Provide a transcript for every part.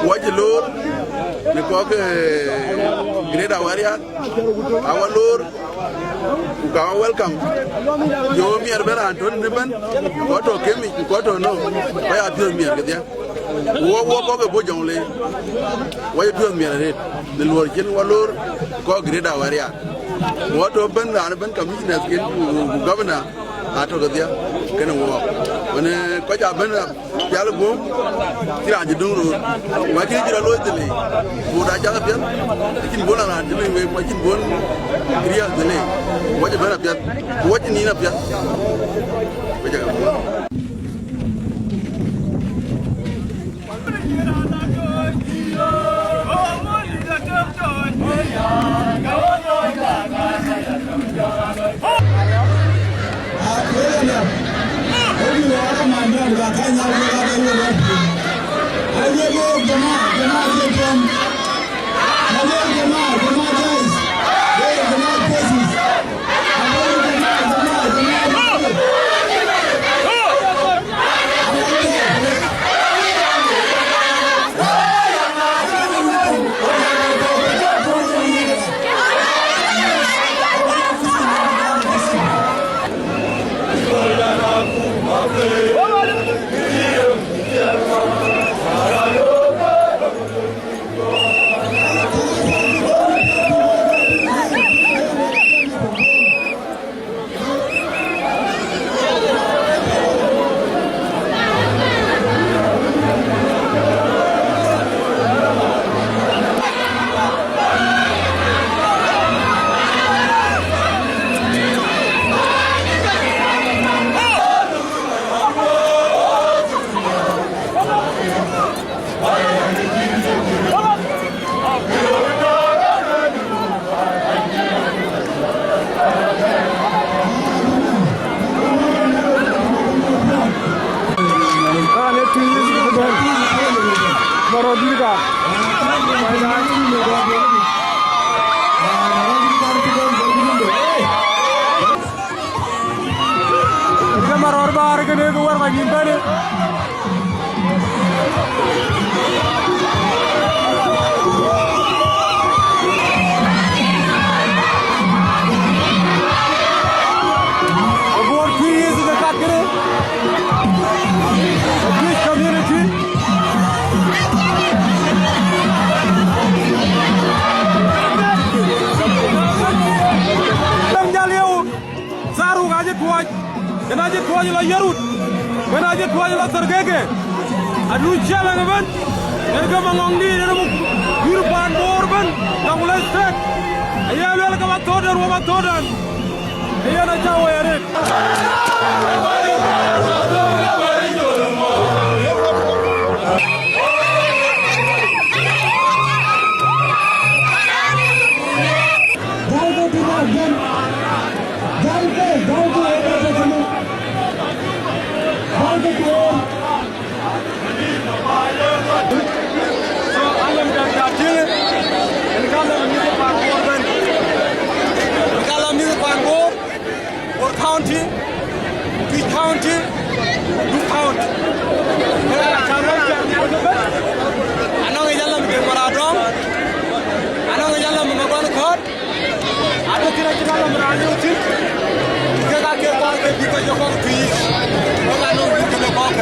Wajilur ni ko ke greda waria awalur ka welcome yo mier bera Anton Niban ko to kemi ko to no ba ya pio mier kedia wo ko ke bojongle wa ya pio mier re de lor kin walur ko greda waria wo to ben commissioner kin governor ato kedia kene wo wone ko ja ben yalla bo tira ji dungro wa ti jira lo dele bo da ja bien kin bona na dele we ko kin bon kriya dele wo ja bana bien wo ni na bien ko ja Kenaje tuaje la yarut, kenaje tuaje la tergege, adu jalan ban, erga mangongdi dalam yurban borban, dangulai stek, ayah luar kawan todan, wawan todan, ayah nak jauh yarit. County, Peach County, Duke County. Anong ijalan bikin maradong, anong ijalan mengakuan kod, ada kira-kira merani uci, jika kakek kau ke biko jokong Peach, kau anong bikin jokong,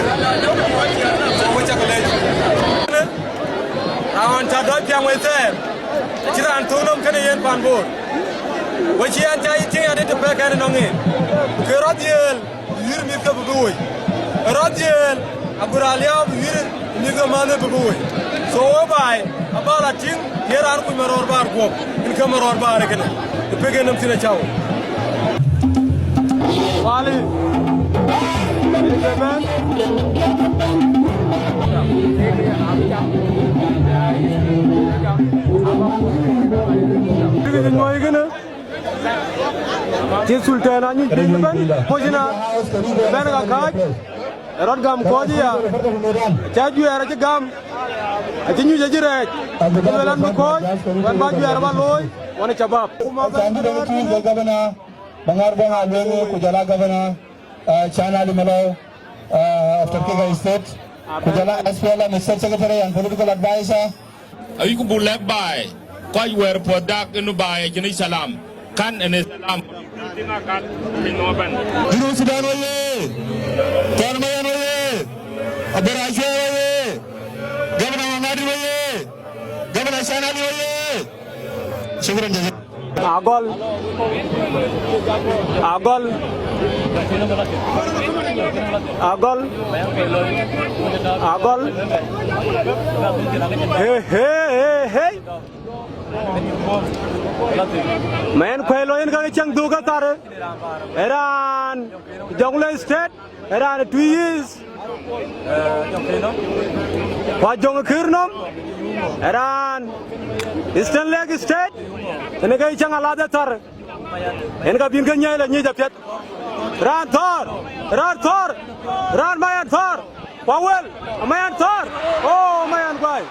semua cakap lagi. Rawan cadot yang weser, cerita antunum kena yen panbur. Wajian cai cing ada di belakang nongin. Kerajaan hir mirka berbuai. Kerajaan aburalia hir mirka mana berbuai. So why abala cing heran ku meror bar gop. Inka meror bar kena. Tepegen nam sila caw. Wali. Seven. Tepegen noi kena. Cik Sultan anjing ban, pojina, ban kakak, erot gam koji ya, caju era cegam, acinyu jadi rek, kebelan berkoj, ban baju era baloi. wana chabab Thank you to Governor Bangarbong Alwengu Kujala Governor Chana Limelo of Turkiga State Kujala SPL Mr. Secretary and Political Advisor Awi ku bulak bay koy wer podak nu bay jeni salam kan ene salam dina kan no ban Juru Sudan waye Tarmayan waye Abarashe waye Governor Mangadi waye Governor Chana waye Shukran jazakallah Agol hey main khelo in ka chang du ka tar Iran Jonglei State Iran Twis wa jong khirnom Iran Eastern Lake State ene ka chang alada tar en ka bin ka nyai la nyi japet ran mayan thor Powell mayan thor oh mayan gwai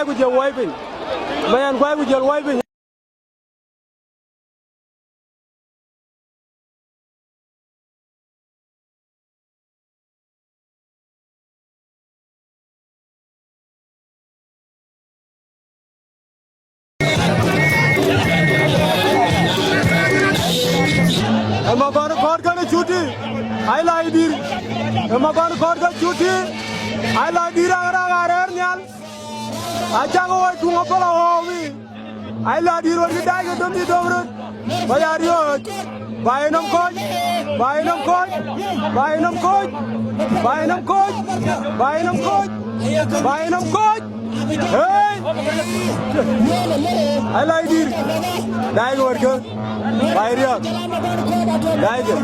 ku je wiping mayan gwai ku je wiping Maban khod ka chuti ai lai dir maban khod ka chuti ai lai dir ara arer nyal ajang oi tunga pala howi ai lai dir or dai ke dum di dogro bayario bainam coach hey ai lai dir dai or ke bayria Tiger.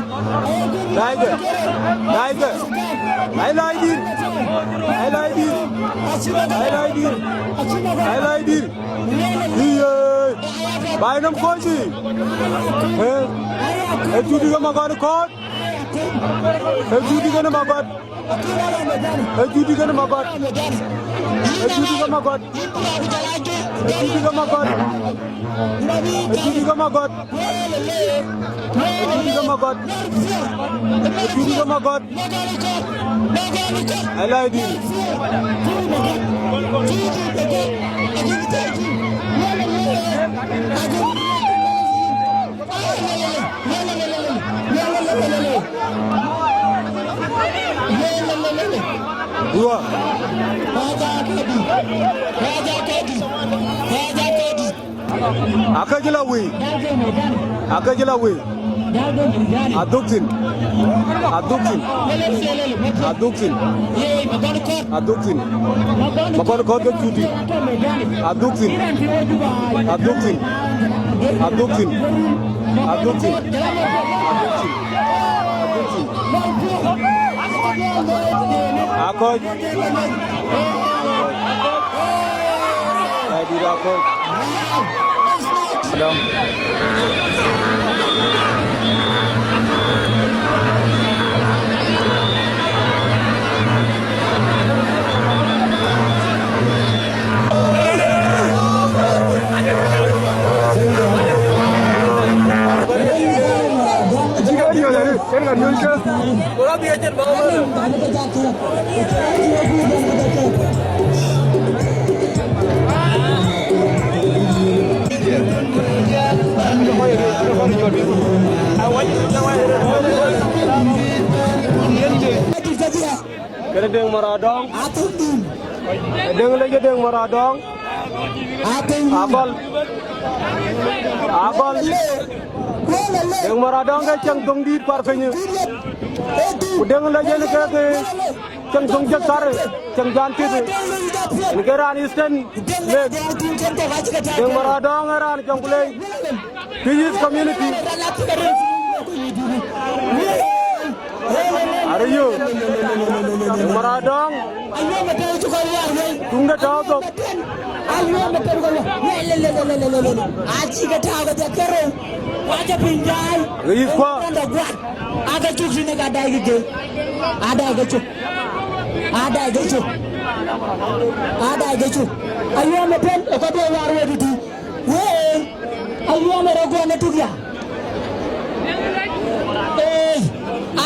I like it. Buy them coffee. Hey, Judy gonna go to court. Hey, Judy gonna magot. I like it. Akajila we. Aduktin. Makan kod ke cuti. Aduktin. Akoj. Adam. Kedeng Maradong, kedeng Maradong, abal, kedeng Maradong ke cangtung di parfenya, kedeng lagi ni ke cangtung jakar, cang janti tu, ni ke ran Eastern Lake, kedeng Maradong ran Jonglei, Twis community. Are you? Maradong. Tunga tahu. Aji kita agak terkeru. Wajah pinjai. Rifa. Ada cuci ni ada gitu. Ada gitu. ada gechu ayo me pen ko do war wadi tu we ayo me rogo na tugia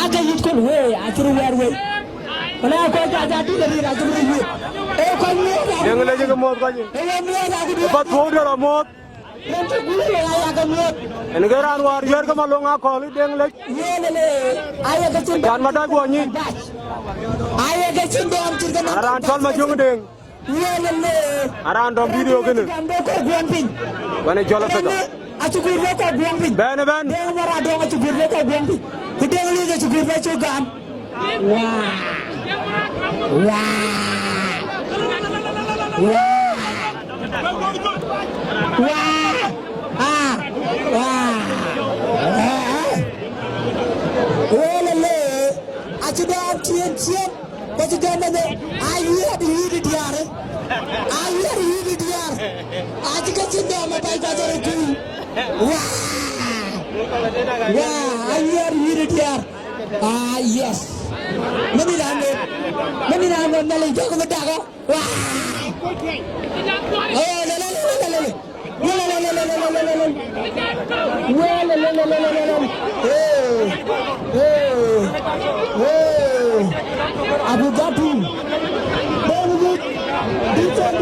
aga yit ko we akiri war we wala ko ja tu dari ra tu we ko ni deng le je mo ko ni ba to de la mo en geran war yer ko malonga ko li deng le aya ga cin dan ma da go ni aya ga cin do am cin kana aran tol ma jong deng aran dom video gene ko gompin bane jola fe do acu gur ko gompin ben deng mara do acu gur ko gompin ku deng li ga acu gur be cu gam acu do am cien ko ci gam ne ayu di diare ayu di diare acu ka ci do ma bay ko jere ku ayu di diare yes mani na mo nale jogo ma dago Abu Dhabi, Bollywood, Deacon,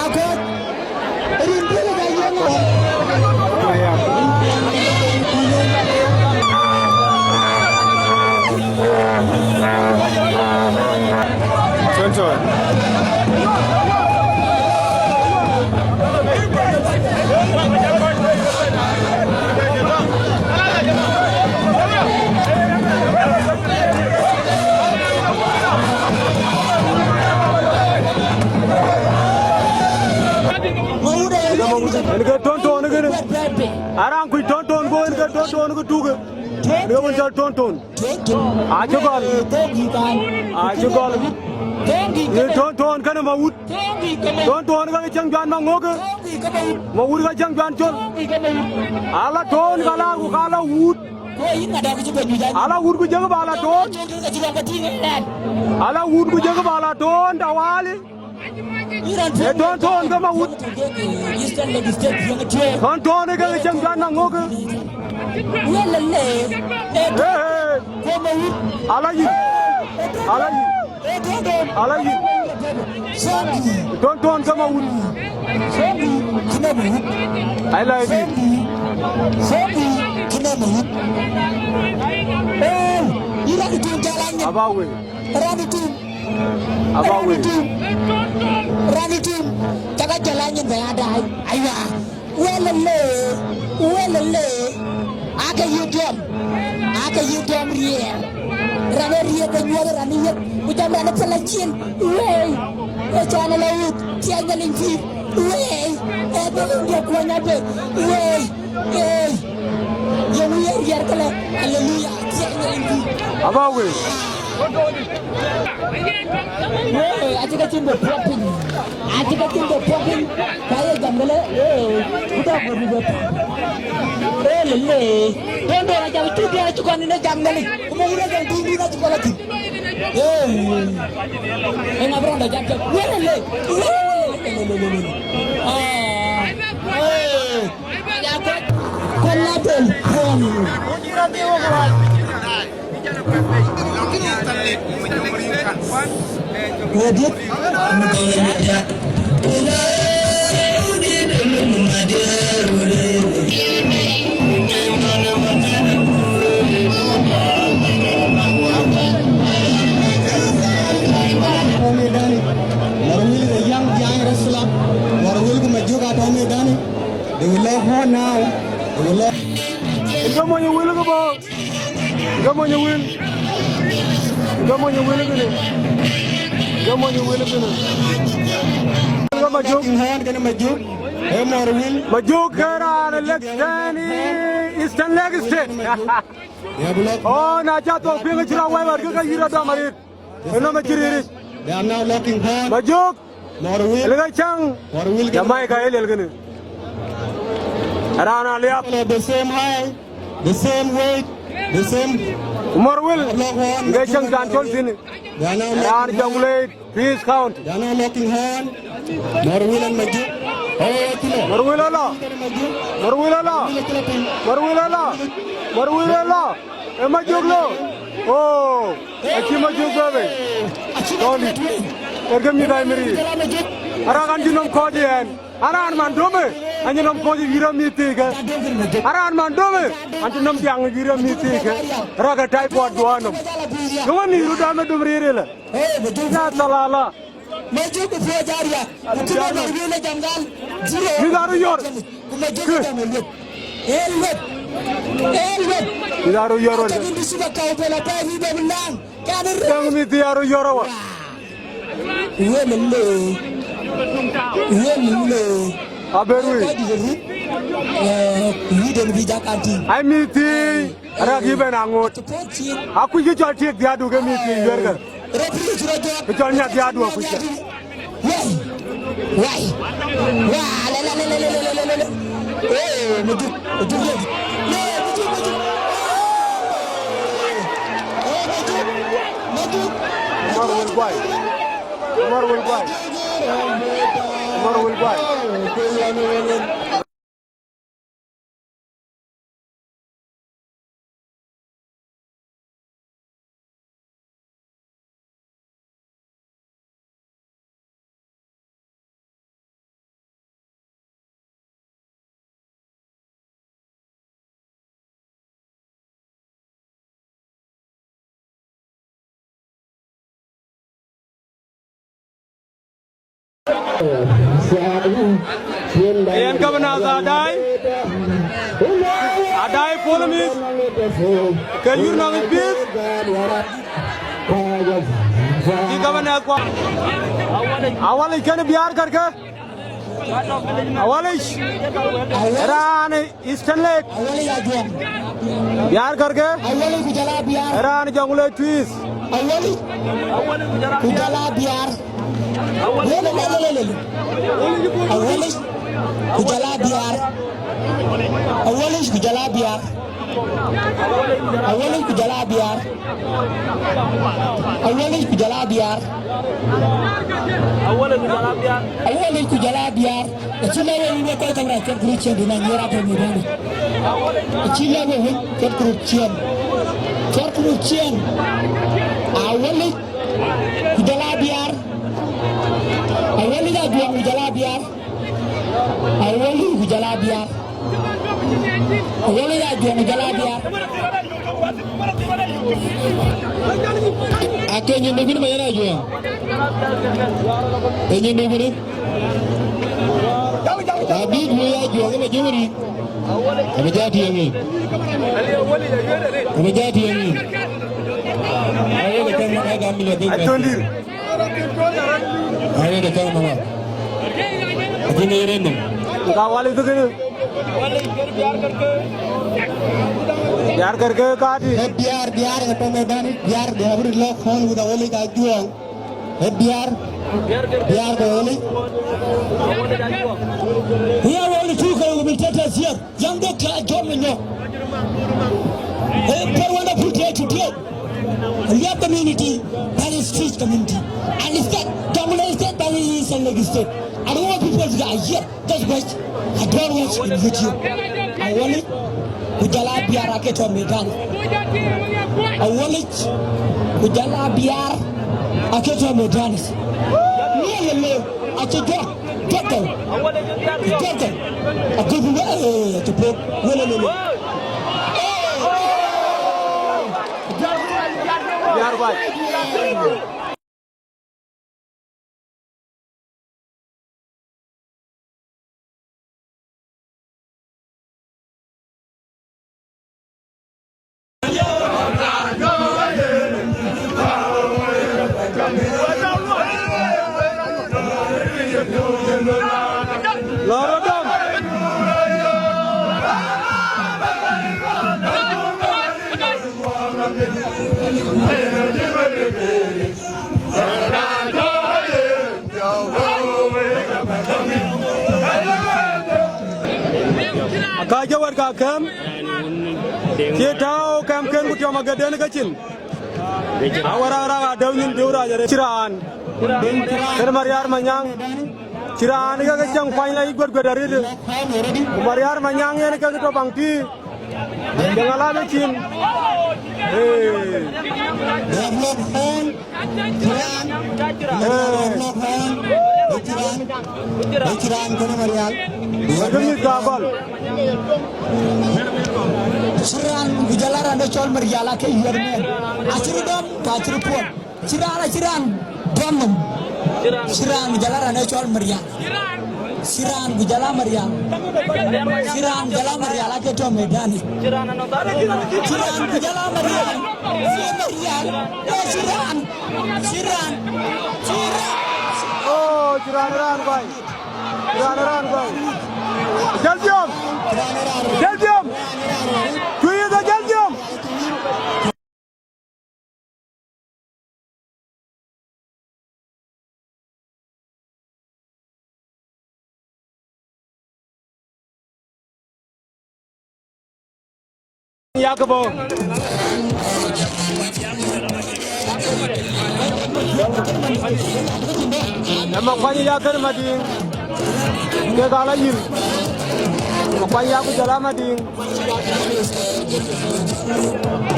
Akot, rindu lagi yang Enggak tonton gini. Arang kui tonton go enggak tonton go tuge. Dia muncul tonton. Aja gol. Aja gol. Ini tonton kan maut. Tonton kan cengjuan mangoge. Maut kan cengjuan col. Ala ton kala wut. Ala wut ku jaga bala ton. Ala wut ku jaga bala ton dawali. Tonton kan maut. Tonton kan cengjuan mangoge. Alayi tonton sama wut ay lay bi abawe ranitum jaga jalannya bayada aywa welele aga yudom rier rane rier benyore rane yet udah rane pelacin wey ecana laut tiada lingfi wey belum dia kuanya be wey yang rier kala haleluya tiada lingfi abawe wey aja kacin berpropin kayak gamble udah berbuat lele tondo aja itu dia juga ini gamble kemudian yang tinggi nak juga lagi ngabrol dah jam lele ya kolabel Majuk kera Lexani Eastern Leg State. Oh, naja to pinga chira wai war ka hira da mari. Eno ma chiri. They are now locking horn. Majuk Morwil. Lega chang. Morwil. Jamai ka el gane. Aran Aliap. The same height, the same weight, the same. Morwil. Gachang Danton Sin. Aran Jamulate. Peace County. They are now locking horn. Morwil and Maju. Morwilala. Morwilala. Morwilala. Morwilala. Emajuglo. Oh, Achimajugave. Tony. Ergami Daimiri. Aragan Jinom Kodian. Aran Mandome. And you know, Kodi Vira Mitika. Aran Mandome. And you know, young Vira Mitika. Raga type what Duanum. No one is Rudama Dumrilla. That's Salala. Maju ke Fajaria, itu orang bila janggal, zero. You got your. Elwet. You got your. Tapi di sini kau bela tadi dia bilang, kan? Yang mesti harus your. Iya mulu. Aberwi. Ini dan bijak anti. I mesti. Ragi benangut. Aku juga cek dia juga mesti juga. Kecualinya dia dua kucing. Wah, maju lagi. Umar will buy. Ayan Governor Adai Polomis, can you know it please? The Governor Awalish can be Arkarka Awalish Iran Eastern Lake Yarkarka Iran Jungle Trees Kujala biar. Awalish Kujala biar. Awalish Kujala biar. Awalish Kujala biar. Awalish Kujala biar. Awalish Kujala biar. Kecil lagi ni kau tengah kerja di negara pemudaan. Kecil lagi kerja. Awalish Kujala biar. Awalish dah Kujala biar. Awalish Kujala biar. Awalish dah Kujala biar. Akhirnya ni mana mana aja. Ini ni. Tapi dia juga macam ni. Apa jadi ni? Apa jadi ni? Ayo kita nak ambil lagi. Ayo kita mana? Ini ni rendu. Kawal itu kan? Biar kerja kadi. Biar atau medan biar dia beri lock horn udah oleh kajuang. Biar boleh. Dia boleh tu kalau berita siap. Yang dok kajuang menyo. Perwanda putih cuti. Lihat community, that is street community, and it's that dominated by the Eastern Legislature. I don't want people to die here. That's why I don't watch the video. I want it. Kujala biar rakyat orang Medan. I want it. Kujala biar rakyat orang Medan. Ni aku jatuh. Aku buat cepet. Biar baik. Lorodom. ka jawar ka kam ke tawo kam ken ku tama gaden ka cin awara ra dawnin dewra jare ciran ken mariar manyang ciran ga jang pain lai god godari de mariar manyang yen ka to bangti jangala me cin ciran kono mariar demi gabal Ciran gujalar anda col meriala ke yerme acir dom acir pun ciran dom ciran gujalar anda col meriala ciran gujala meriala ciran gujala meriala ke to medani ciran gujala meriala ciran oh ciran bay Geldium Kuyu da geldium Yakubo Nama kwani yakar mading ke gala yil kwani yaku jala mading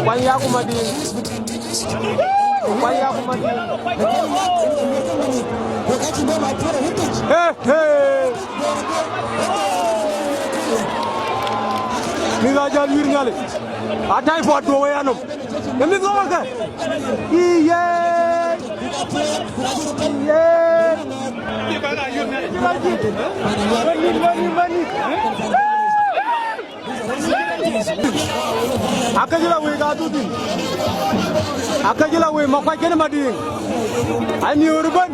kwani yaku mading ni la jal wir ngale atay fo do wayanum ngi ko waka iye akajila we ga tuti akajila we makwa kene mading ani urban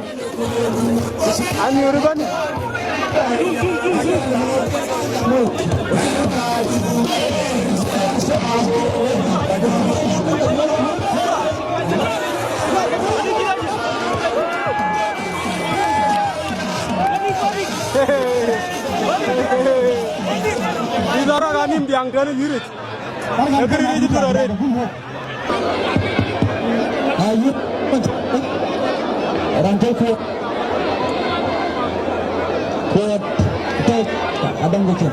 Idara ganim diang dari yirit. Negeri ini juga red. Ayo, rantai kuat, abang kecil.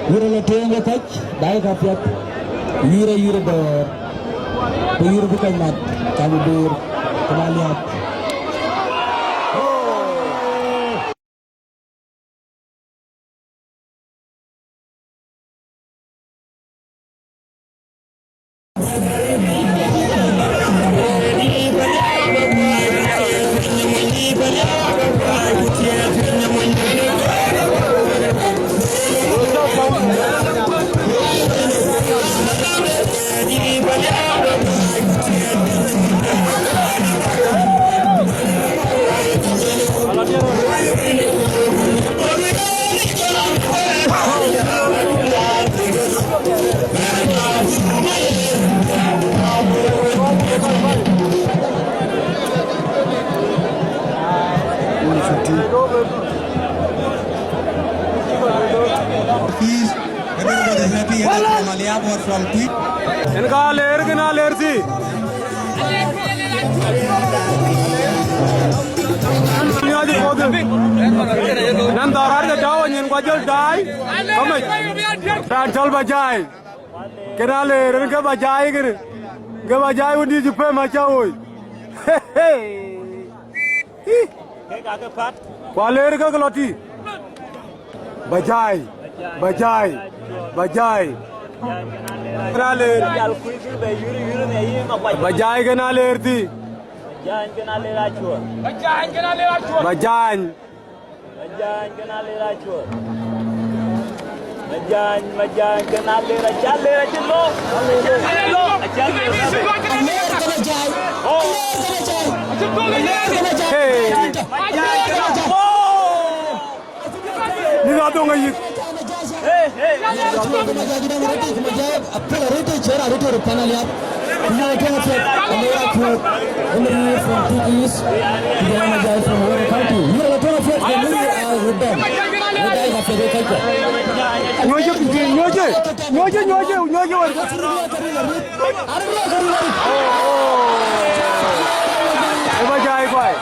Yura letuang lekat, dah kapiat. Yura dor, yura bukan mat, kamu dor, kembaliat. इनका लेर के ना लेर सी नम दारार के जाओ इनको जल डाई हमें चल बजाए केना लेर इनके बजाए के बजाए उन्हीं जुपे मचाओ क्वालेर का गलती बजाए बजाए के ना लेर थी बजान from 2 East, from Warren County. Rudam. Rudai na fede kaja. Nyoje. Bajai boy.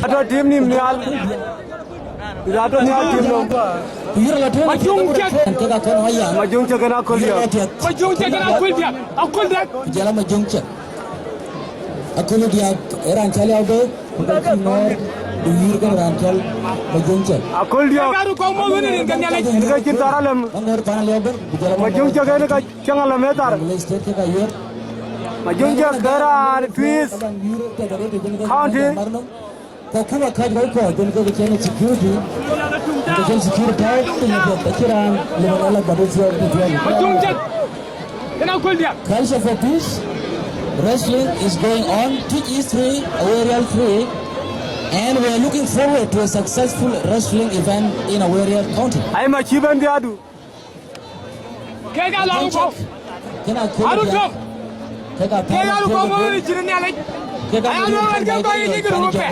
Ada tim ni mial. Ada mial tim lo. Majung cek kena kul dia. Akul dia. Jalan majung cek. Akul dia rancali ada. Bukan nor. Duhur kan rancal majung cek. Akul dia. Ini kita ralam. Majung cek ini kacang alam metar. Majung cek geran twist. County. Kakuma kadai ko dan ko kena security. Dengan security dengan pikiran lembaga badan tujuan. Majung cek. Kena akul dia. Culture for Peace wrestling is going on. Twitch is 3, Awarial 3, and we are looking forward to a successful wrestling event in Awarial County. Ay machiban dia adu. Kega long ko. Kena akul dia. Kega lu ko mo ni jirni alai. Ay no an ga ko ni gru pe.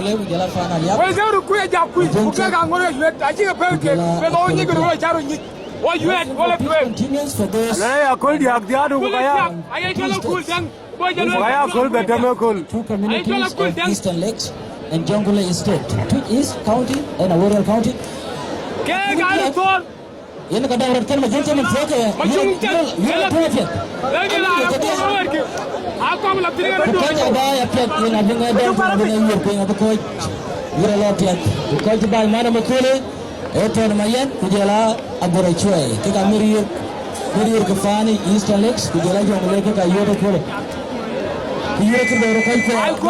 Wai zaru ku ya jakku. Ku kega ngoro yet. Aji ga pe ke. Pe do ni gru la jaru ni. Wa yet wala pe. Continues for those. Alai akul dia adu kaya. Ay jalo kul dang. Kaya kul betame kul. Two communities of Eastern Lakes and Jungle Estate. Twitch East County and Awarial County. Kega lu tol. Ini kadang orang kan macam mana fokus ya? Majung cek. Lagi lah aku keluar ke. Aku am lapti dengan dua. Bukan ada ya pihak yang ada dengan Europe yang ada koi. Ira lah pihak. Koi tu bayi mana makule? Itu namayan kujala aburai cuai. Kita meriur ke Fani Eastern Lakes kujala Jungle Lake ke Europe kole. Europe ke baru koi ke. Aku.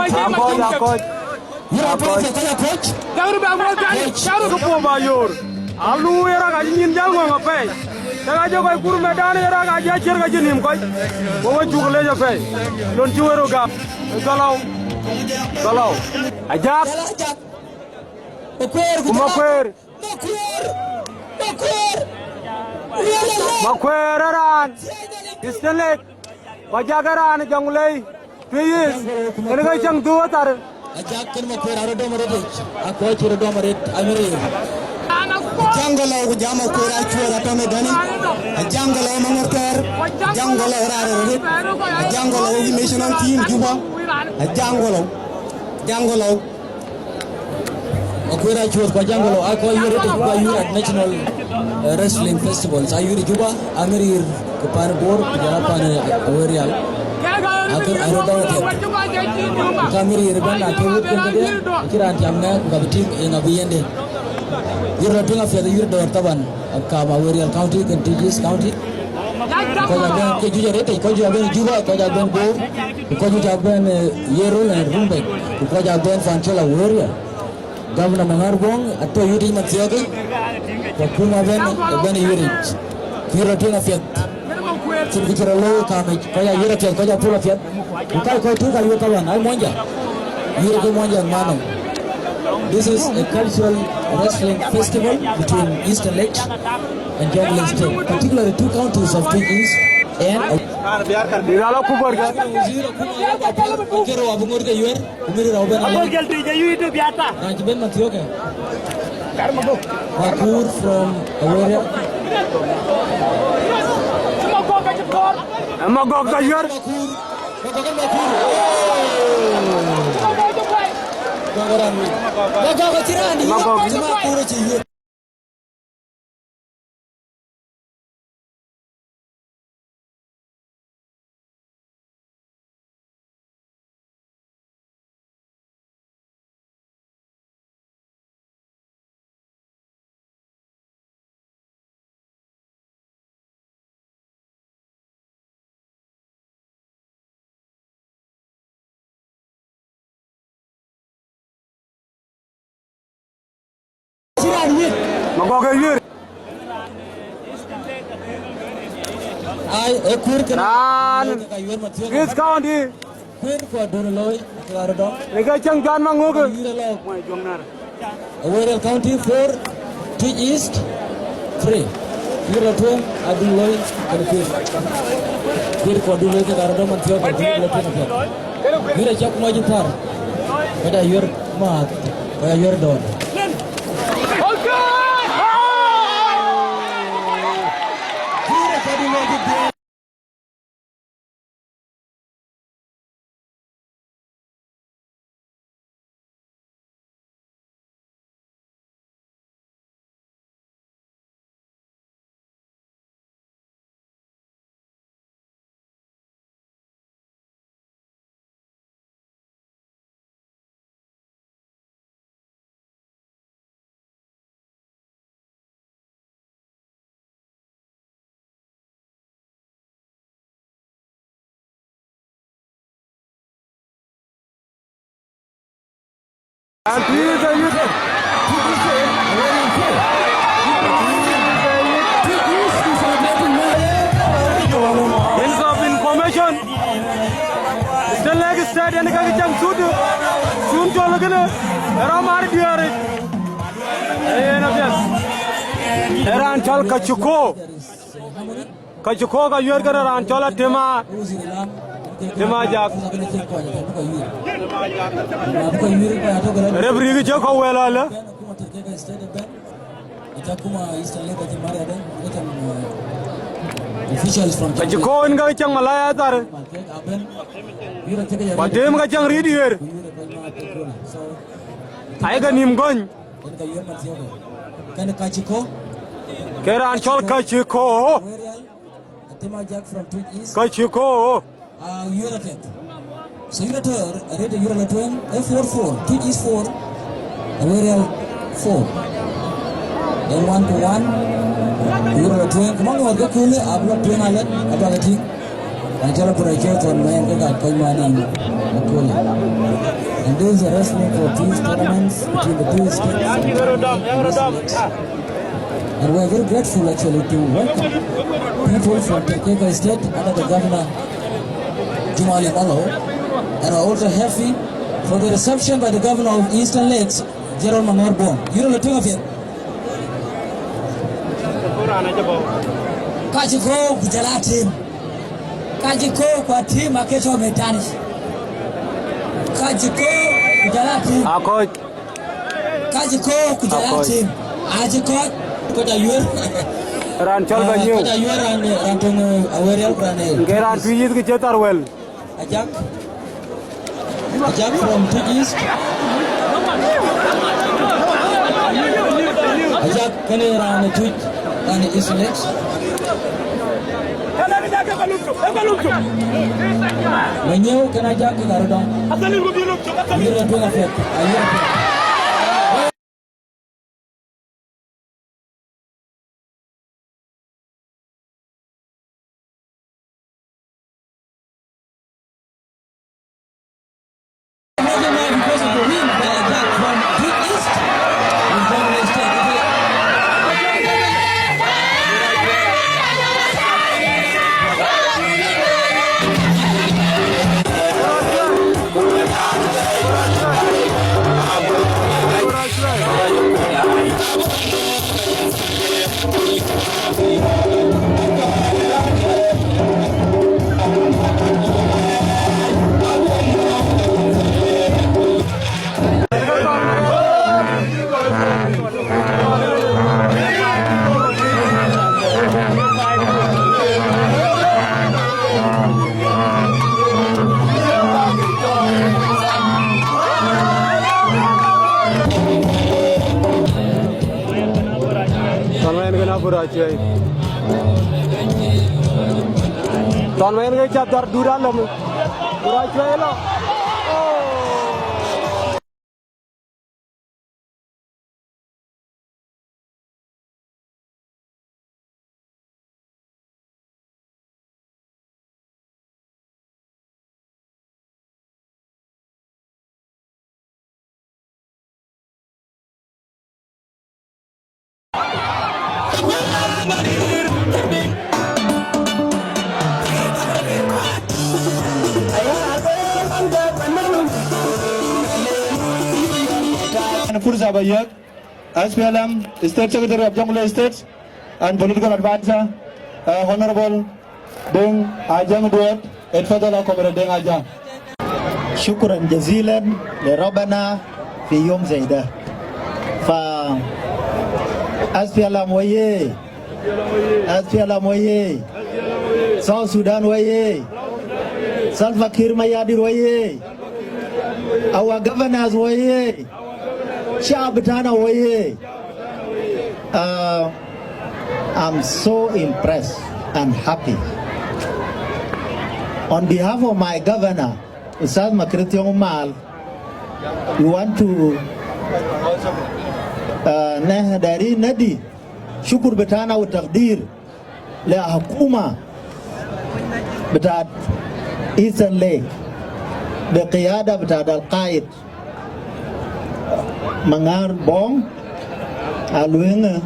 Ira apa yang kita coach? Jangan berbuat jangan ke pemayor. Alu era gaji ninjal gua ngapai. Jangan jauh kau kuru medan era gaji ajar gaji nim kau. Gua jual aja pe. Don jual roga. Kalau. Ajak. Makuer eran. Istilah. Bajagaran janglei. Please. Ini kau cang dua tar. Ajak kan makuer ada meredit. Aku ciri dua meredit. Amiri. Jangalo jamo ko ra chura to me dani jangalo mangorter jangalo rare jangalo national team juba jangalo ko ra chura ko jangalo ako yure to juba yure national wrestling festivals ayuri juba amirir ko par bor jara pan Awarial akhir aroda kamiri rebana ke wut kan de kiran jamna gabti ngabiyende Yura tunga feda yura dawar taban kama Awarial County dan Tigis County. Kau jaga ke jujur itu, kau jaga juga, kau jaga Bo, kau jaga Yerul dan Rumbek, kau jaga Fancel Awarial. Governor Mangarbong atau yuri matsiaga, kau punga ben yuri. Yura tunga feda. Sekitar lo kami, kau jaga yura feda, kau jaga pula feda. Kau tunga yura kawan, ay monja. Yura ke monja mana? This is a cultural wrestling festival between Eastern Lakes and Jungle Estate, particularly two counties of Twitch East and Diralo kubar ka. Kero abungor ke yuer, umiri rauben ala. Abungor gelti jayu itu biasa. Ranjiben matio ke. Makur from Awarial. Magok ka yuer. Makur. Magok ka tirani. Magok. Cuma kuru ciyu. Mangoga I Nan Chris County Queen for Doroloy, Clarado. Negachang John Mangoga Aware County 4, 2 East, 3. European, Aduloy, and Queen for Doroloy, Clarado, Matthew, and you're a Jack Majitar. But you're mad, but you're done. Ranchal Kachuko ka yer kara ranchal tema jak referee ki chako wela la Officials from Kachuko inga chang malaya tar badem ka chang read here ai ga nim gon Can Kachiko? Kera anchal Kachiko Jack from Twin East. Kachiko Eurotet. So Eurotet, read the Eurolet F44, Twin East 4, Awarial 4. Then 1 to 1. Eurolet, come on, go cool, I'm not doing a lot about the thing. I tell a project on when they got money. And those are wrestling for two tournaments between the two states. And we are very grateful actually to welcome people from Tekeka State under the governor Jumali Malo, and are also happy for the reception by the governor of Eastern Lakes, Gerald Mangarbon. You know the two of you. Kajiko Kujala team. Kajiko kwa team aketo metani. Kajiko Kujala team. Kajiko Kujala team. Ajiko Kota yuer. Ranchal banyu. Kota yuer rantung awarial prane. Geran tuji ke cetar well. Ajak from the east. Ajak kene ran tuj ran east next. Menyew kena ajak ke Garodong. Ayur tu ngafet. Ayur. Don main ke chapter dura lam. Dura cuy lo. Fursa Bayak, SPLM State Secretary of Jonglei State and Political Advisor, Honorable Deng Ajang Duet, Etfadala Comrade Deng Ajang. شكرا جزيلا لربنا في يوم زي ده. SPLM ويه SPLM ويه South Sudan ويه Salva Kiir Mayardit ويه our governors ويه شعب بتاعنا ويه. I'm so impressed and happy. On behalf of my governor, Ustaz Makriti Umal, we want to dari nadi syukur betana wa taqdir la hukuma بتاعت Eastern Lake بقيادة بتاعت القائد Mangar Bong Alwinga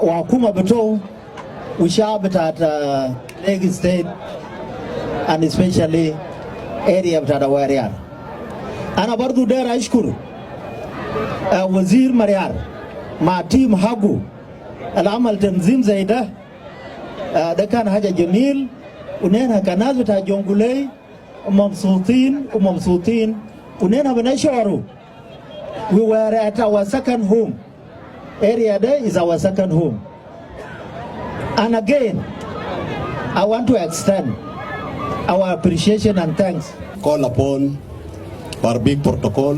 وحكومة بتو وشعب بتاعت Lake State and especially area بتاعت واريار. أنا برضو داير أشكر وزير مريار مع تيم حقه العمل تنظيم زي ده. ده كان حاجة جميل ونحن كناس بتاع جونغولي ومبسوطين ونحن بنشعروا we were at our second home. Area there is our second home. And again, I want to extend our appreciation and thanks. Call upon our big protocol,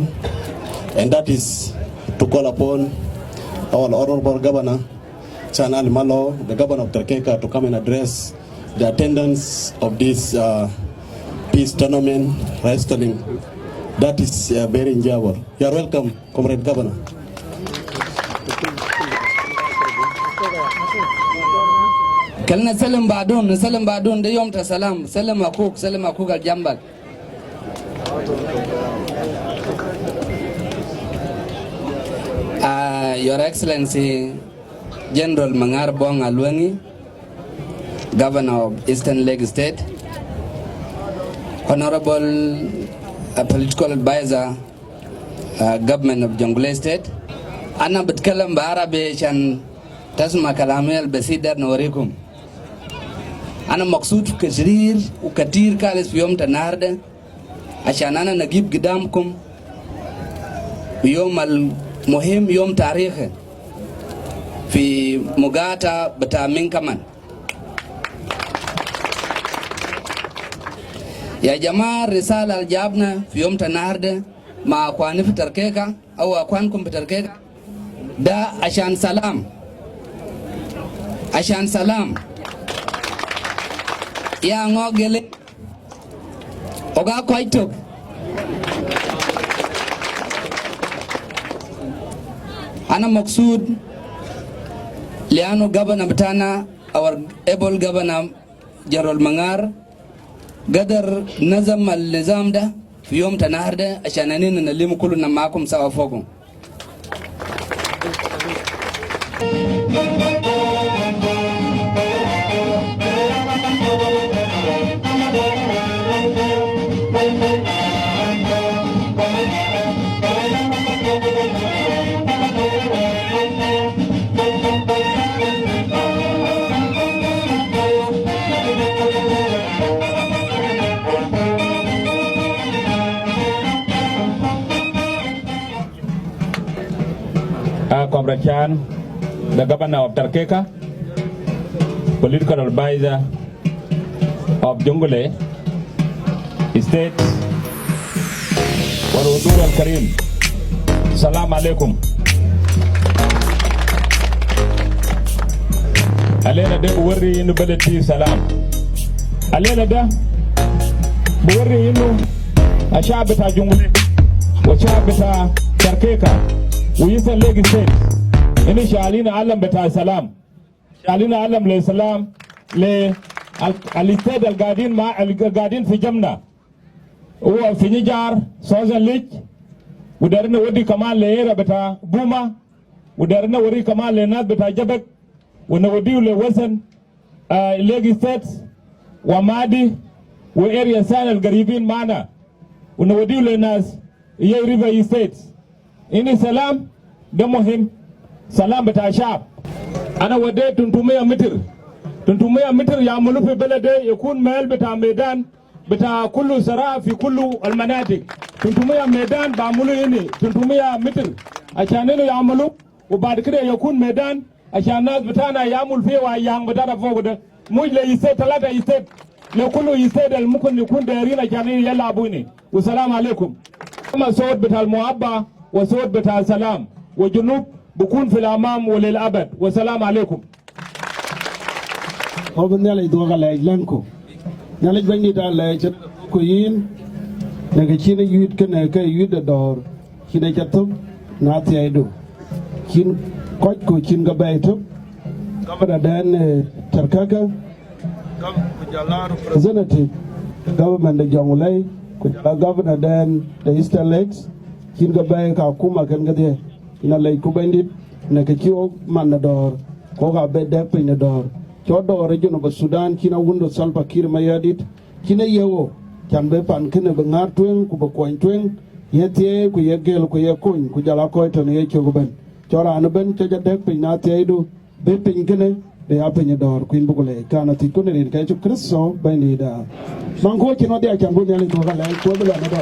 and that is to call upon our Honorable Governor, Chan Ali Malo, the Governor of Terkeka, to come and address the attendance of this peace tournament wrestling. That is very enjoyable. You are welcome, Comrade Governor. كلنا سلم بعدون ده يوم تسلام سلم أخوك الجنبك. Your Excellency General Mangar Bong Alwengi, Governor of Eastern Lake State, Honorable Political Advisor, Government of Jonglei State, Ana بتكلم بعربي عشان تسمع كلامي البسيط نوريكم. أنا مقصود كثير وكثير كالس في يوم النهارده عشان أنا نجيب قدامكم يوم المهم يوم تاريخي في مقاطعة بتاع من كمان. يا جماعة رسالة الجابنا في يوم النهارده مع أخواني في تركيكا أو أخوانكم في تركيكا ده عشان سلام يا ngogele oga kwaitok ana maksud liano governor betana our able governor General Mangar قدر نظم النظام ده في يوم النهارده عشان اننا نلم كلنا معكم سوا فوقهم. Comrade Chan, the Governor of Terkeka, Political Advisor of Jonglei State, Warudur Al-Karim. Salam alaikum. Alena de buwari inu baleti salam. Alena da buwari inu ashabita Jonglei, washabita Terkeka. ويسن ليك ستيت إني شالين علم بتاع السلام شالين علم للسلام للستيت القاعدين في جمنا هو في نجار سوزن ليك ودارنا ودي كمان ليرة بتاع بوما ودارنا وري كمان لناس بتاع جبك ونوديو وزن ليجي ستيت ومادي واريا سان القريبين معنا ونوديو للناس يا ريفر ستيت. إني سلام ده مهم، سلام بتاع الشعب. أنا وديت 300 متر 300 متر يعملوا في بلدي يكون مال بتاع ميدان بتاع كل زراعة في كل المناطق. 300 ميدان بعملوا هنا 300 متر عشان إنه يعملوا، وبعد كده يكون ميدان عشان الناس بتاعنا يعمل فيه ويعمل بتاعنا فوق ده. مش ليستيت 3 يستيت، لو كله يستيت ممكن يكون دايرين عشان يلعبوني. والسلام عليكم. أما صوت بتاع المعبى وصوت بتاع السلام والجنوب بكون في الأمام وللأبد. والسلام عليكم. Oben nyale doga la lanko nyale bangi da la ko yin daga chine yut kana ka yut da dor kida chatum na tiaido kin ko kin ga bayto gabada dan tarkaka gab kujalar representative government da jangulai kujala governor dan the Eastern Lakes kin ga bay ka kuma kan ga de ina lay ku bandit na ka kiwo man na dor ko ga be de pin na dor chodo region of Sudan kina wundo Salva Kiir Mayardit kina yewo kan be pan kene be ngar twen ku be koin twen yetie ku yegel ku yekun ku jala ko to ne chogo ben chora an ben choja dek pin na tiedu be pin kene be apenye dor kuin bugule kana ti kunere ka chu Kristo ben da mango kino de kan go ne to ga la ko be la na do